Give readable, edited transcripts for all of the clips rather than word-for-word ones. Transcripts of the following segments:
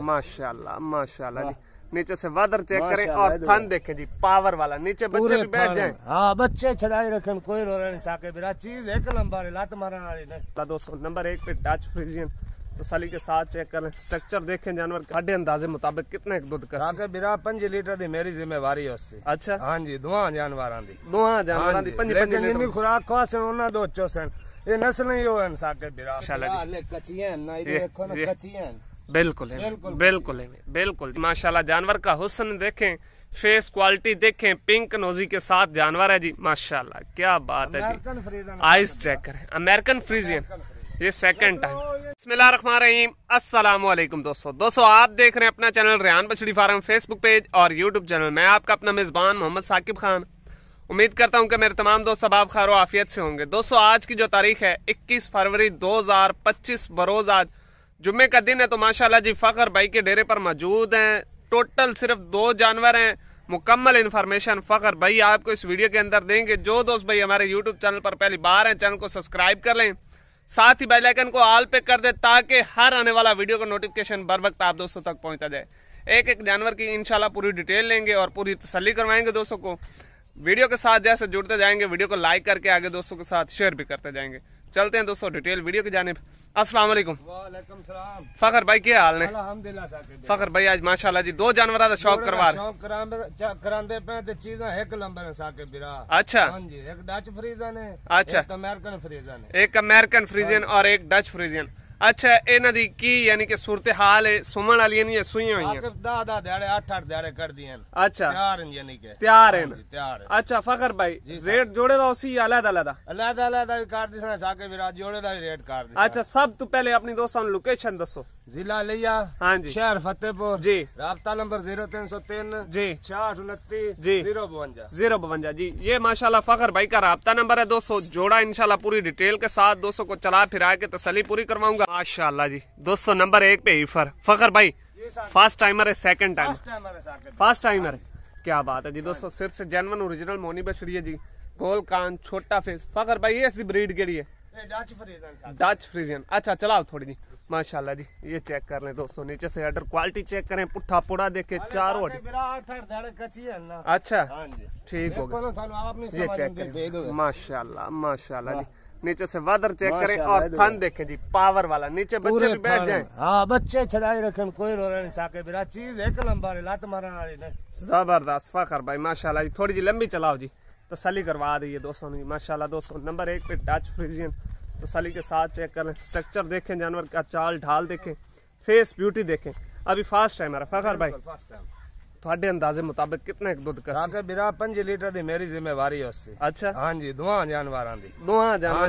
माशाल्लाह माशाल्लाह जी। नीचे से वादर चेक करें और थन देखें जी, पावर वाला। नीचे बच्चे भी बैठ जाएं। हाँ बच्चे छड़ाई रखें, कोई रो नहीं सके बिरा चीज एक नंबर है, लात मारने वाली नहीं। दोस्तों नंबर 1 पे डच फ्रीजियन तसली के साथ चेक करें। स्ट्रक्चर देखें जानवर के अंदाजे मुताबिक कितने दूध का बिरा 5 लीटर दी मेरी जिम्मेवारी है उससे। अच्छा हाँ जी, दुआ जानवर दी 5 लीटर खुराक खास उन्हें दो चोसन ये नस्ल नहीं हो साके बिरा कच्चियां ना ये देखो ना कच्चियां। बिल्कुल बिल्कुल बिल्कुल माशाल्लाह। जानवर का हुस्न देखें, फेस क्वालिटी देखें, पिंक नोजी के साथ जानवर है जी माशाल्लाह, क्या बात है जी। आइस चेक करें, अमेरिकन फ्रीजियन, ये सेकंड टाइम। बिस्मिल्लाहिर्रहमानिर्रहीम, अस्सलाम वालेकुम दोस्तों आप देख रहे हैं अपना चैनल रेहान बछड़ी फार्म फेसबुक पेज और यूट्यूब चैनल। मैं आपका अपना मेजबान मोहम्मद साकिब खान। उम्मीद करता हूं कि मेरे तमाम दोस्त अब खैर आफियत से होंगे। दोस्तों आज की जो तारीख है 21 फरवरी 2025 बरोज आज जुम्मे का दिन है। तो माशाल्लाह जी फखर भाई के डेरे पर मौजूद हैं। टोटल सिर्फ 2 जानवर हैं। मुकम्मल इन्फॉर्मेशन फखर भाई आपको इस वीडियो के अंदर देंगे। जो दोस्त भाई हमारे यूट्यूब चैनल पर पहली बार हैं, चैनल को सब्सक्राइब कर लें, साथ ही बेल आइकन को ऑल पे कर दे ताकि हर आने वाला वीडियो का नोटिफिकेशन बर वक्त आप दोस्तों तक पहुंचता जाए। एक एक जानवर की इंशाल्लाह पूरी डिटेल लेंगे और पूरी तसल्ली करवाएंगे दोस्तों को। वीडियो के साथ जैसे जुड़ते जाएंगे, वीडियो को लाइक करके आगे दोस्तों के साथ शेयर भी करते जाएंगे। चलते हैं दोस्तों डिटेल वीडियो की जानिब। अस्सलाम वालेकुम। वालेकुम सलाम। फखर भाई क्या हाल है? अल्हम्दुलिल्लाह साकिब। फखर भाई आज माशाल्लाह जी 2 जानवर का शौक करवा रहे। शौक करांदे पे ते चीजें एक नंबर है साकिब बिरा। अच्छा हां जी, एक डच फ्रीजन है, अच्छा एक अमेरिकन फ्रीजन है, एक अमेरिकन फ्रीजियन और एक डच फ्रीजियन। अच्छा इन्हां दी की यानी कि सूरत हाल है सुमन वाली नहीं है, सुई हुई हैं? 10 दिहाड़े 8 दिहाड़े कर दिए। अच्छा तैयार हैं यानी कि तैयार हैं? तैयार है। अच्छा फखर भाई रेट जोड़े दा उसी अलग अलग भी कर दिसना साके बिरा, जोड़े दा भी रेट कर दिसना। अच्छा सब तो पहले अपनी दोस्तों लोकेशन दसो। जिला लिया, हाँ जी, शहर फतेहपुर जी, राब्ता नंबर 0303 जी 6629 जी 052 जी। ये माशाल्लाह फखर भाई का राब्ता नंबर है दोस्तों। जोड़ा इंशाल्लाह पूरी डिटेल के साथ दोस्तों को चला फिरा के तसल्ली पूरी करवाऊंगा माशाल्लाह जी। दोस्तों नंबर 1 पे ईफर फखर भाई फर्स्ट टाइमर है, सेकंड टाइम फर्स्ट टाइमर है, क्या बात है जी। दोस्तों सिर्फ से जेन्युइन ओरिजिनल मोनी बछड़ी है जी, गोल कान छोटा फेस। फखर भाई ये इसकी ब्रीड केड़ी है? Dutch Friesian. अच्छा चलाओ थोड़ी जी माशाल्लाह जी। ये चेक कर लें दोस्तों, नीचे से अडर क्वालिटी चेक करें, पुट्ठा पुड़ा देखे चारों। अच्छा ठीक हो गया, ये चेक करें माशाल्लाह माशाल्लाह जी। नीचे से वादर चेक करें और थन देखें जी, पावर वाला। नीचे बच्चे भी बैठ जाएं। हाँ बच्चे छड़ाई रखें, कोई रो नहीं सके बिरा चीज एक नंबर है, लात मारने वाली नहीं। जबरदस्त फखर भाई माशाल्लाह जी। थोड़ी जी लंबी चलाओ जी, तसल्ली करवा दी है दोस्तों ने माशाल्लाह। दोस्तों नंबर 1 पे डच फ्रीजियन तसल्ली के साथ चेक करें। स्ट्रक्चर देखें, जानवर का चाल ढाल देखें, फेस ब्यूटी देखें। अभी फास्ट टाइम है फखर भाई, थोड़े अंदाजे मुताबिक कितने दूध का? बिरा 5 लीटर दी मेरी जिम्मेवारी है उससे। अच्छा हाँ जी, दुआ जानवर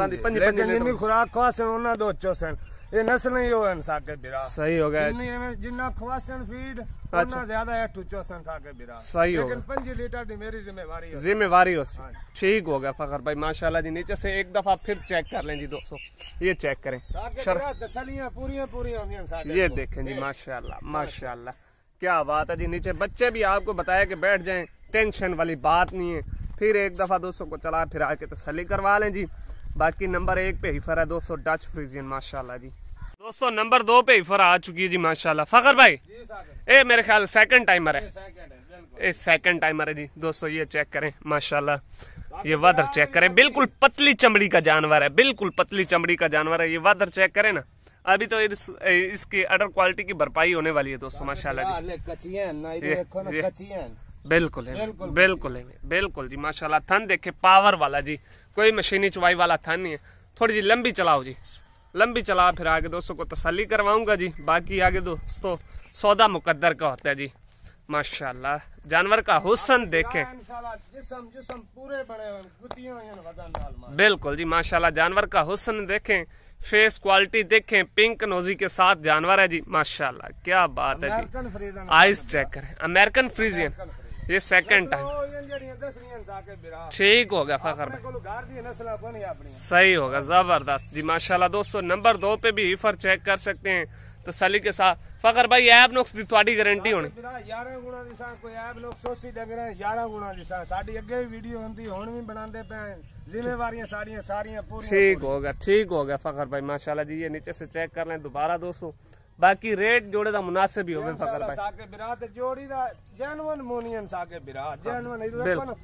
दी 5 लीटर खुराक खासन उन्हें दो चोसन ये नस्ल नहीं हो साके बिरा। सही हो गया, जिन्ना खवासन फीड उतना ज्यादा है चोसन साके बिरा। सही हो गया, 5 लीटर दी मेरी जिम्मेवारी हो। ठीक हो गया फखर भाई माशाल्लाह जी। नीचे से एक दफा फिर चेक कर लें जी दोस्तों, ये चेक करें, तसलियां पूरी ये देखें जी माशाल्लाह माशाल्लाह, क्या बात है जी। नीचे बच्चे भी आपको बताया कि बैठ जाएं, टेंशन वाली बात नहीं है। फिर एक दफा दोस्तों को चला फिरा के तसल्ली करवा लें जी। बाकी नंबर 1 पे हिफर है दोस्तों डच फ्रीजियन माशाल्लाह जी। दोस्तों नंबर 2 पे हिफर आ चुकी है जी माशाल्लाह। फखर भाई ए मेरे ख्याल सेकंड टाइमर है, ये सेकंड टाइमर है जी दोस्तों। ये चेक करें माशाल्लाह, ये वादर चेक करें, बिल्कुल पतली चमड़ी का जानवर है, बिल्कुल पतली चमड़ी का जानवर है। ये वादर चेक करें ना, अभी तो इसकी अडर क्वालिटी की भरपाई होने वाली है दोस्तों माशाल्लाह जी। बिल्कुल बिल्कुल जी माशाल्लाह। थन देखे पावर वाला जी, कोई मशीनी चुवाई वाला थन नहीं है। थोड़ी जी लंबी चलाओ जी, लंबी चला फिर आगे दोस्तों को तसल्ली करवाऊंगा जी। बाकी आगे दोस्तों सौदा मुकद्दर का होता है जी माशाल्लाह। जानवर का हुस्न देखें, बिल्कुल जी माशाल्लाह। जानवर का हुस्न देखें, फेस क्वालिटी देखें, पिंक नोजी के साथ जानवर है जी माशाल्लाह, क्या बात है जी। आइस चेक करें, अमेरिकन फ्रीजियन, ये सेकंड टाइम। ठीक हो गया फखर भाई, सही होगा, जबरदस्त जी माशाल्लाह। दोस्तों नंबर 2 पे भी ईफर चेक कर सकते हैं तसल्ली के साथ। फखर भाई ऐब नुक्स दी थोड़ी गारंटी होनी? 11 गुणा दी सा, कोई ऐब लोग सोसी डंगर 11 गुणा दी सा। साडी अगे भी वीडियो होंदी, हुन भी बनांदे पे, जिम्मेवारियां सारियां पूरी। ठीक हो गया फखर भाई माशाल्लाह जी। ये नीचे से चेक कर लें दोबारा दोस्तों। बाकी रेट जोड़े दा मुनासिब ही होवे फकर भाई साके बिरा ते जोड़ी दा जेन्युइन मोनियन साके बिरा जेन्युइन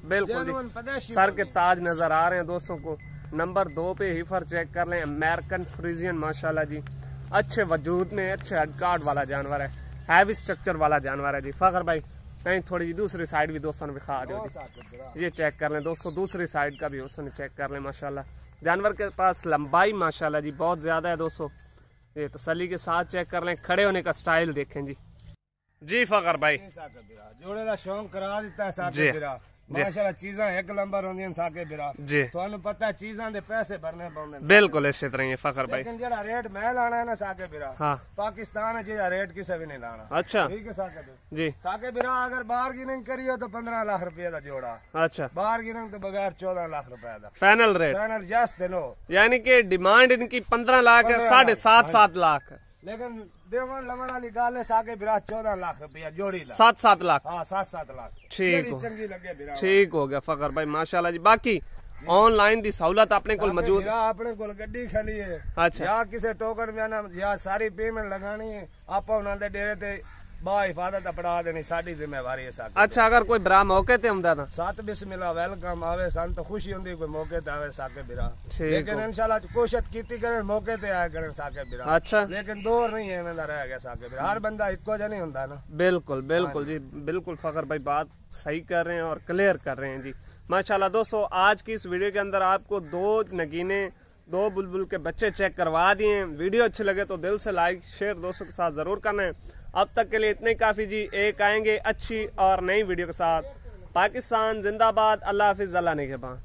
बिल्कुल सर के ताज नजर आ रहे हैं दोस्तों को। नंबर 2 पे हिफर चेक कर लें, अमेरिकन फ्रीजियन माशाल्लाह जी, अच्छे वजूद में अच्छे हडकाट वाला जानवर है, हैवी स्ट्रक्चर वाला जानवर है जी। फखर भाई कहीं थोड़ी जी दूसरी साइड भी दोस्तों ने दिखा दो, ये चेक कर लें दोस्तों, दूसरी साइड का भी दोस्तों ने चेक कर लें। माशाल्लाह जानवर के पास लंबाई माशाल्लाह जी बहुत ज्यादा है दोस्तों, ये तसल्ली के साथ चेक कर लें। खड़े होने का स्टाइल देखें जी। जी फखर भाई जोड़े का शौक करा दिता है साके बिरा माशाल्लाह, चीज़ां एक नंबर होंदियां साके बिरा जी, तुहानू पता है चीज़ां दे पैसे भरने पौंदे। बिल्कुल इसी तरह ही फखर भाई, लेकिन जेड़ा रेट मैं लाना है ना साके बिरा, हाँ पाकिस्तान है जेड़ा रेट किसे भी नहीं लाना। अच्छा ठीक है साके जी, साके बिरा अगर बार्गेनिंग करियो तो 15 लाख रुपए का जोड़ा, अच्छा बार्गेनिंग तो बगैर 14 लाख रुपए का फाइनल रेट, फाइनल यस देनो, यानी कि डिमांड इनकी 15 लाख है, 7.5 लाख, लेकिन देवन लमन वाली गाल है साके बिरा 14 लाख रुपया जोड़ी दा, 7 लाख। हाँ 7 लाख। ठीक हो, चंगी लगे बिरा, ठीक हो गया फखर भाई माशाल्लाह जी। बाकी ऑनलाइन दी सहूलत अपने को मौजूद है, अपने को गड्डी खली है, अच्छा या किसी टोकन में ना या सारी पेमेंट लगानी है आप उन्होंने डेरे ते बाहिफाजत पड़ा देनी, साडी जिम्मेवारी है साके। अच्छा अगर कोई बरा मौके ते हुंदा ना साथ बिस्मिल्लाह वेलकम आवे, सन तो खुशी हुंदी कोई मौके ते आवे साके बिरा, ठीक लेकिन इंशाल्लाह कोशिश कीती करें मौके ते आया करें साके बिरा। अच्छा लेकिन दौर नहीं है मेरा रह गया साके बिरा, हर बंदा इक्को जहा नहीं हुंदा ना। बिल्कुल बिल्कुल जी, बिल्कुल फखर भाई बात सही कर रहे हैं और क्लियर कर रहे हैं जी माशाल्लाह। दोस्तों आज की इस वीडियो के अंदर आपको 2 नगीने 2 बुलबुल के बच्चे चेक करवा दिए। वीडियो अच्छे लगे तो दिल से लाइक शेयर दोस्तों के साथ जरूर करना है। अब तक के लिए इतने काफी जी, एक आएंगे अच्छी और नई वीडियो के साथ। पाकिस्तान जिंदाबाद, अल्लाह हाफिज, अल्लाह निगहबान।